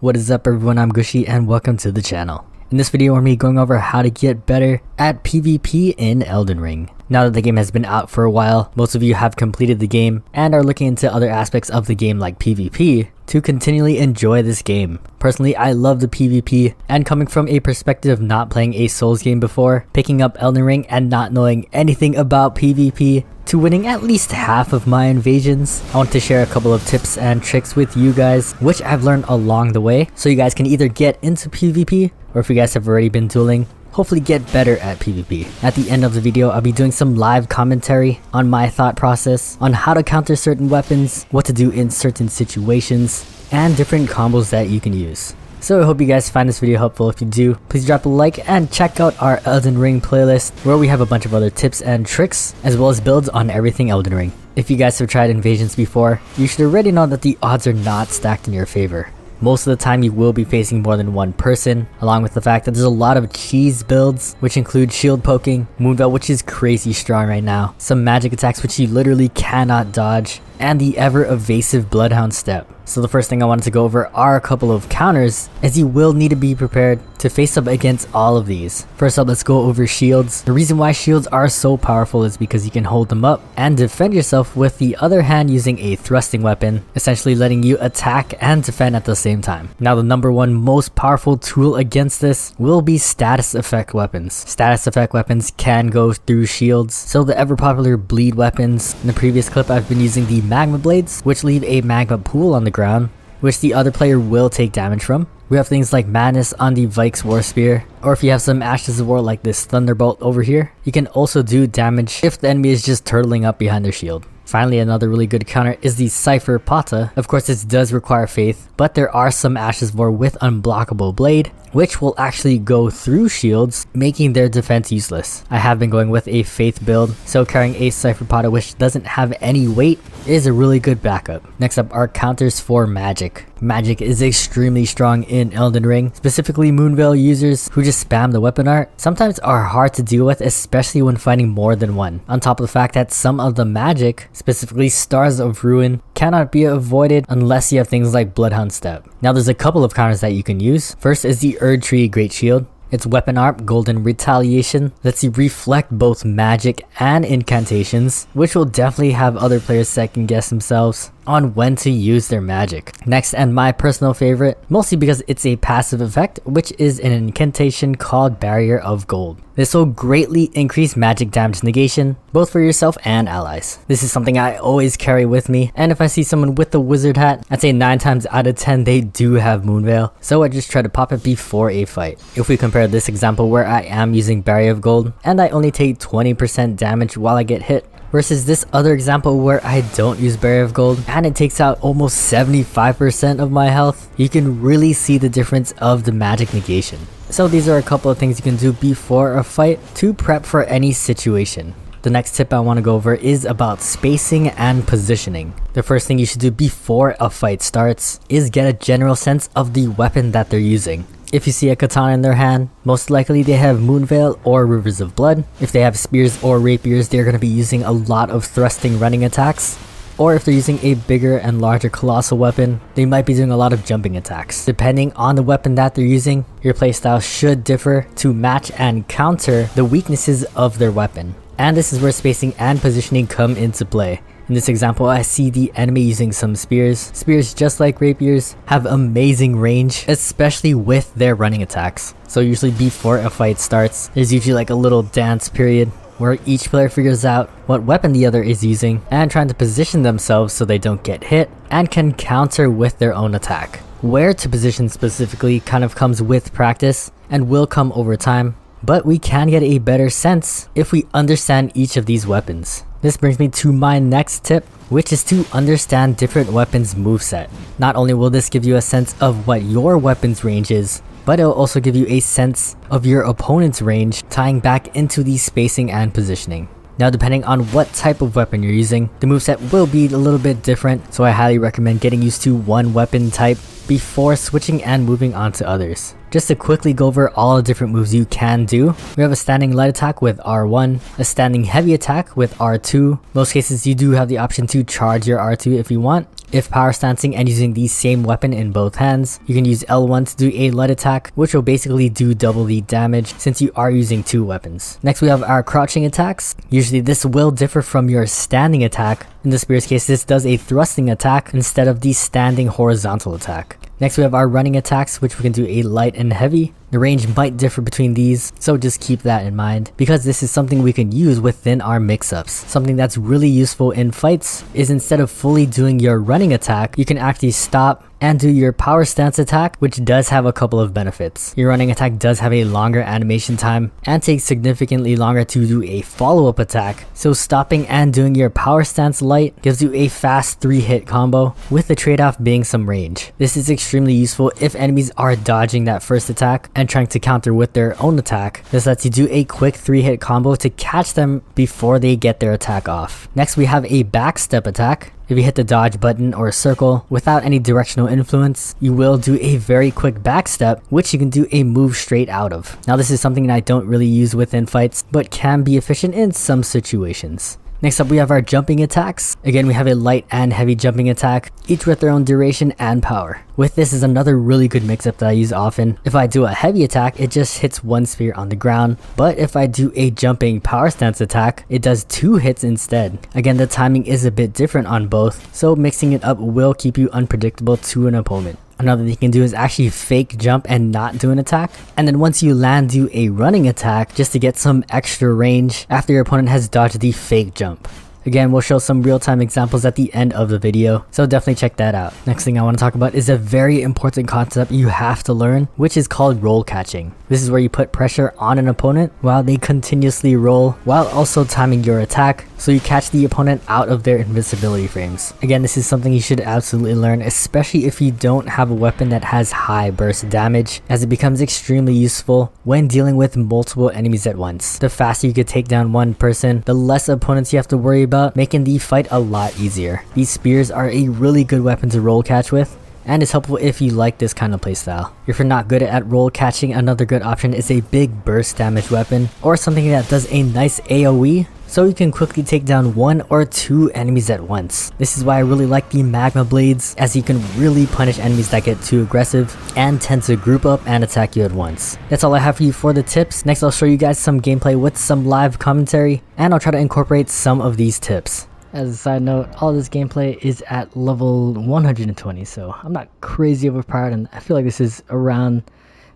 What is up everyone, I'm Gushi and welcome to the channel. In this video, we're going to be going over how to get better at PvP in Elden Ring. Now that the game has been out for a while, most of you have completed the game and are looking into other aspects of the game like PvP to continually enjoy this game. Personally, I love the PvP, and coming from a perspective of not playing a Souls game before, picking up Elden Ring and not knowing anything about PvP, to winning at least half of my invasions, I want to share a couple of tips and tricks with you guys, which I've learned along the way, so you guys can either get into PvP, or if you guys have already been dueling, hopefully get better at PvP. At the end of the video, I'll be doing some live commentary on my thought process, on how to counter certain weapons, what to do in certain situations, and different combos that you can use. So I hope you guys find this video helpful. If you do, please drop a like and check out our Elden Ring playlist where we have a bunch of other tips and tricks as well as builds on everything Elden Ring. If you guys have tried invasions before, you should already know that the odds are not stacked in your favor. Most of the time you will be facing more than one person, along with the fact that there's a lot of cheese builds, which include shield poking, Moonveil which is crazy strong right now, some magic attacks which you literally cannot dodge, and the ever evasive Bloodhound step. So the first thing I wanted to go over are a couple of counters, as you will need to be prepared to face up against all of these. First up, let's go over shields. The reason why shields are so powerful is because you can hold them up and defend yourself with the other hand using a thrusting weapon, essentially letting you attack and defend at the same time. Now the number one most powerful tool against this will be status effect weapons. Status effect weapons can go through shields, so the ever popular bleed weapons. In the previous clip I've been using the Magma blades, which leave a magma pool on the ground, which the other player will take damage from. We have things like Madness on the Vikes War Spear, or if you have some Ashes of War like this Thunderbolt over here, you can also do damage if the enemy is just turtling up behind their shield. Finally, another really good counter is the Cypher Pata. Of course, this does require faith, but there are some Ashes of War with Unblockable Blade, which will actually go through shields, making their defense useless. I have been going with a faith build, so carrying a Cypher Pata which doesn't have any weight is a really good backup. Next up are counters for magic. Magic is extremely strong in Elden Ring. Specifically, Moonveil users who just spam the weapon art sometimes are hard to deal with, especially when fighting more than one. On top of the fact that some of the magic, specifically Stars of Ruin, cannot be avoided unless you have things like Bloodhound Step. Now there's a couple of counters that you can use. First is the Erd Tree Great Shield. Its weapon art, Golden Retaliation, lets you reflect both magic and incantations, which will definitely have other players second guess themselves on when to use their magic. Next, and my personal favorite, mostly because it's a passive effect, which is an incantation called Barrier of Gold. This will greatly increase magic damage negation, both for yourself and allies. This is something I always carry with me, and if I see someone with the wizard hat, I'd say 9 times out of 10 they do have Moonveil, so I just try to pop it before a fight. If we compare this example where I am using Barrier of Gold, and I only take 20% damage while I get hit, versus this other example where I don't use Barrier of Gold and it takes out almost 75% of my health, you can really see the difference of the magic negation. So these are a couple of things you can do before a fight to prep for any situation. The next tip I want to go over is about spacing and positioning. The first thing you should do before a fight starts is get a general sense of the weapon that they're using. If you see a katana in their hand, most likely they have Moonveil or Rivers of Blood. If they have spears or rapiers, they're going to be using a lot of thrusting running attacks. Or if they're using a bigger and larger colossal weapon, they might be doing a lot of jumping attacks. Depending on the weapon that they're using, your playstyle should differ to match and counter the weaknesses of their weapon. And this is where spacing and positioning come into play. In this example, I see the enemy using some spears. Spears, just like rapiers, have amazing range, especially with their running attacks. So usually before a fight starts, there's usually like a little dance period where each player figures out what weapon the other is using and trying to position themselves so they don't get hit and can counter with their own attack. Where to position specifically kind of comes with practice and will come over time, but we can get a better sense if we understand each of these weapons. This brings me to my next tip, which is to understand different weapons' moveset. Not only will this give you a sense of what your weapon's range is, but it'll also give you a sense of your opponent's range, tying back into the spacing and positioning. Now depending on what type of weapon you're using, the moveset will be a little bit different, so I highly recommend getting used to one weapon type before switching and moving on to others. Just to quickly go over all the different moves you can do, we have a standing light attack with R1, a standing heavy attack with R2. Most cases you do have the option to charge your R2 if you want. If power stancing and using the same weapon in both hands, you can use L1 to do a light attack, which will basically do double the damage since you are using two weapons. Next we have our crouching attacks. Usually this will differ from your standing attack. In the spear's case, this does a thrusting attack instead of the standing horizontal attack. Next we have our running attacks, which we can do a light and heavy. The range might differ between these, so just keep that in mind, because this is something we can use within our mix-ups. Something that's really useful in fights is instead of fully doing your running attack, you can actually stop and do your power stance attack, which does have a couple of benefits. Your running attack does have a longer animation time and takes significantly longer to do a follow-up attack, so stopping and doing your power stance light gives you a fast 3-hit combo, with the trade-off being some range. This is extremely useful if enemies are dodging that first attack and trying to counter with their own attack. This lets you do a quick 3-hit combo to catch them before they get their attack off. Next we have a backstep attack. If you hit the dodge button or circle without any directional influence, you will do a very quick backstep, which you can do a move straight out of. Now this is something that I don't really use within fights, but can be efficient in some situations. Next up we have our jumping attacks. Again, we have a light and heavy jumping attack, each with their own duration and power. With this is another really good mix-up that I use often. If I do a heavy attack, it just hits one spear on the ground, but if I do a jumping power stance attack, it does 2 hits instead. Again, the timing is a bit different on both, so mixing it up will keep you unpredictable to an opponent. Another thing you can do is actually fake jump and not do an attack, and then once you land, do a running attack just to get some extra range after your opponent has dodged the fake jump. Again, we'll show some real-time examples at the end of the video, so definitely check that out. Next thing I want to talk about is a very important concept you have to learn, which is called roll catching. This is where you put pressure on an opponent while they continuously roll, while also timing your attack, so you catch the opponent out of their invincibility frames. Again, this is something you should absolutely learn, especially if you don't have a weapon that has high burst damage, as it becomes extremely useful when dealing with multiple enemies at once. The faster you could take down one person, the less opponents you have to worry about, making the fight a lot easier. These spears are a really good weapon to roll catch with, and it's helpful if you like this kind of playstyle. If you're not good at roll catching, another good option is a big burst damage weapon, or something that does a nice AoE, so you can quickly take down 1 or 2 enemies at once. This is why I really like the Magma blades, as you can really punish enemies that get too aggressive and tend to group up and attack you at once. That's all I have for you for the tips. Next I'll show you guys some gameplay with some live commentary, and I'll try to incorporate some of these tips. As a side note, all this gameplay is at level 120, so I'm not crazy overpowered, and I feel like this is around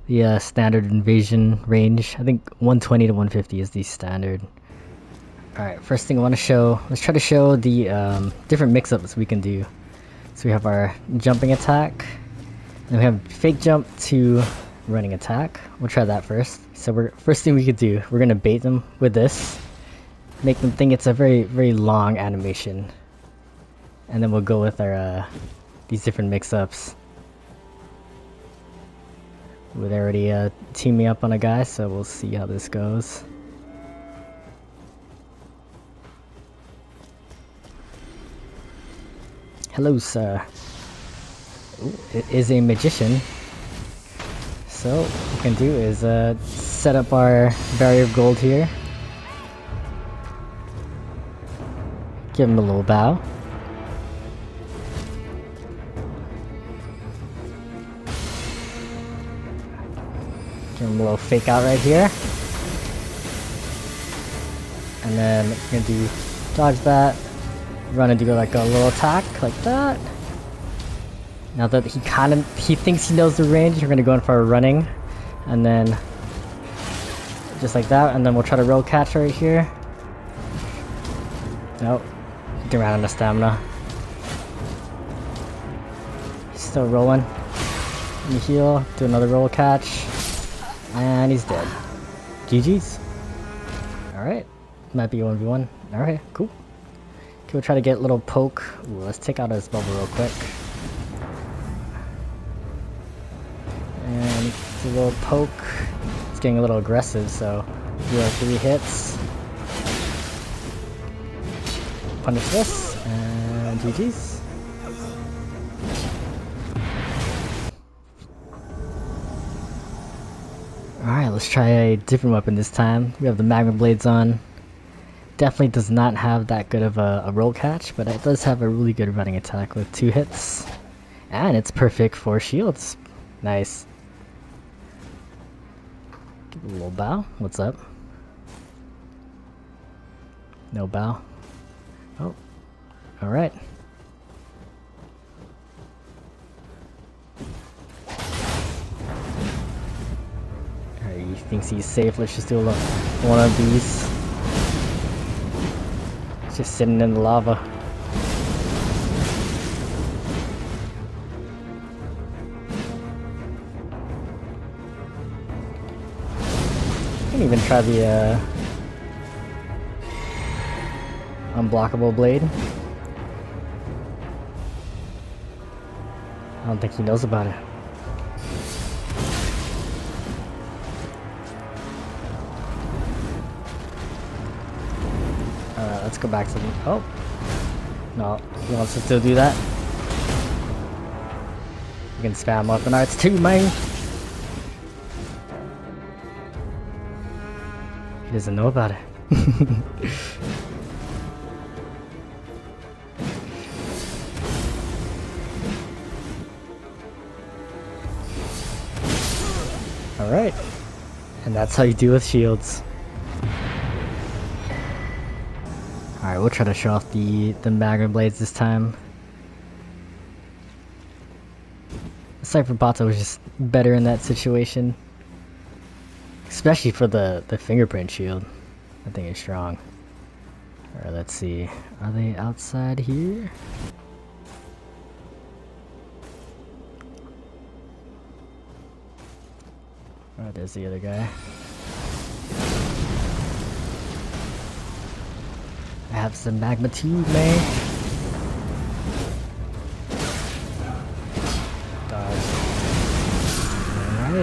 the standard invasion range. I think 120 to 150 is the standard. Alright, first thing I want to show, let's try to show the different mix-ups we can do. So we have our jumping attack, and we have fake jump to running attack. We'll try that first. So first thing we could do, we're going to bait them with this. Make them think it's a very, very long animation. And then we'll go with our these different mix-ups. They already teamed me up on a guy, so we'll see how this goes. Hello, sir. Ooh, it is a magician. So what we can do is set up our barrier of gold here. Give him a little bow. Give him a little fake out right here. And then we're gonna do dodge that. Run and do like a little attack like that. Now that he thinks he knows the range, we're gonna go in for a running, and then just like that, and then we'll try to roll catch right here. Nope, he ran out of stamina. He's still rolling. Let me heal, do another roll catch, and he's dead. GG's. Alright, might be 1v1. Alright, cool. Okay, we'll try to get a little poke. Ooh, let's take out his bubble real quick. And do a little poke. It's getting a little aggressive, so do 3 hits. Punish this, and GG's. Alright, let's try a different weapon this time. We have the Magma blades on. Definitely does not have that good of a roll catch, but it does have a really good running attack with 2 hits. And it's perfect for shields. Nice. Give it a little bow. What's up? No bow. Oh. Alright. Alright, he thinks he's safe. Let's just do one of these. It's just sitting in the lava. You can even try the unblockable blade. I don't think he knows about it. Let's go back to the... Oh! No, he wants to still do that. You can spam weapon arts too, man! He doesn't know about it. Alright. And that's how you deal with shields. Alright, we'll try to show off the Magma blades this time. Cypher Bato was just better in that situation. Especially for the fingerprint shield. I think it's strong. Alright, let's see. Are they outside here? Oh, there's the other guy. I have some magma too, man. Dodge. Alright.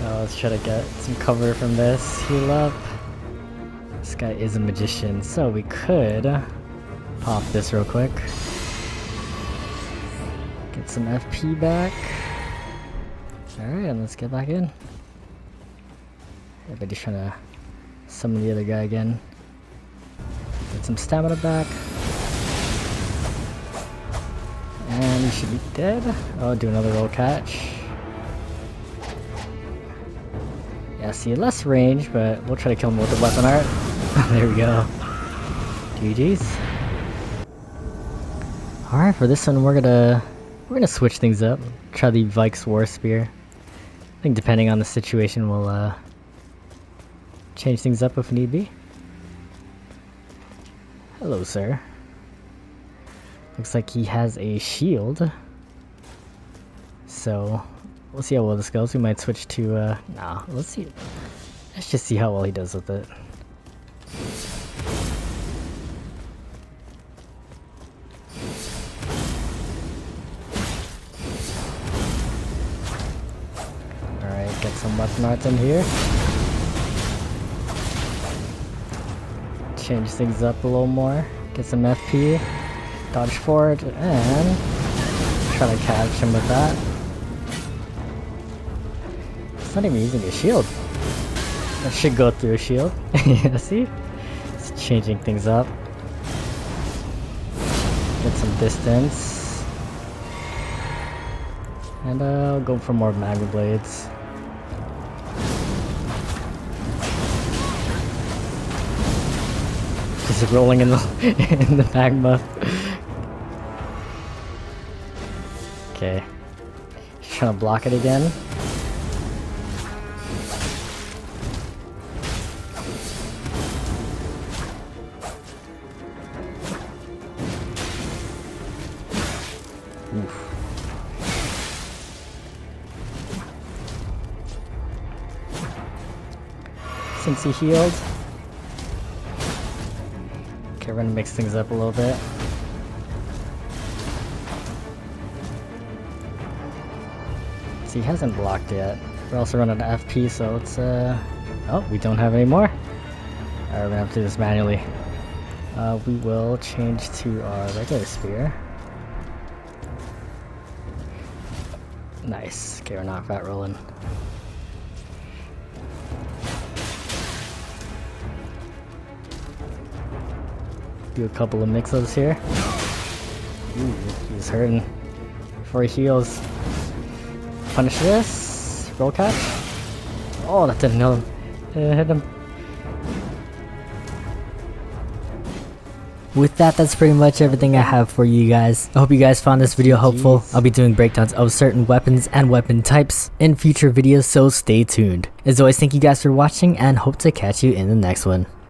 Let's try to get some cover from this. Heal up. This guy is a magician, so we could pop this real quick. Get some FP back. Alright, and let's get back in. Everybody's trying to summon the other guy again. Get some stamina back. And he should be dead. Oh, do another roll catch. Yeah, see, less range, but we'll try to kill him with the weapon art. There we go. GG's. Alright, for this one we're gonna switch things up. Try the Vikes War Spear. I think depending on the situation we'll change things up if need be. Hello, sir. Looks like he has a shield. So we'll see how well this goes. We might switch to nah, let's see. Let's just see how well he does with it. Alright, get some weapon arts in here. Change things up a little more. Get some FP. Dodge forward and try to catch him with that. It's not even using a shield. That should go through a shield. Yeah, see? It's changing things up. Get some distance. And I'll go for more Magma blades. Just rolling in the magma. Okay. Just trying to block it again. Oof. Since he healed. Okay, we're gonna mix things up a little bit. See, he hasn't blocked yet. We're also running out of FP, so it's oh, we don't have any more. Alright, we're gonna have to do this manually. We will change to our regular spear. Nice. Okay, we're not fat rolling. Do a couple of mix-ups here. Ooh, he's hurting. Before he heals. Punish this. Roll catch. Oh, that didn't hit him. It hit him. With that, that's pretty much everything I have for you guys. I hope you guys found this video helpful. I'll be doing breakdowns of certain weapons and weapon types in future videos, so stay tuned. As always, thank you guys for watching and hope to catch you in the next one.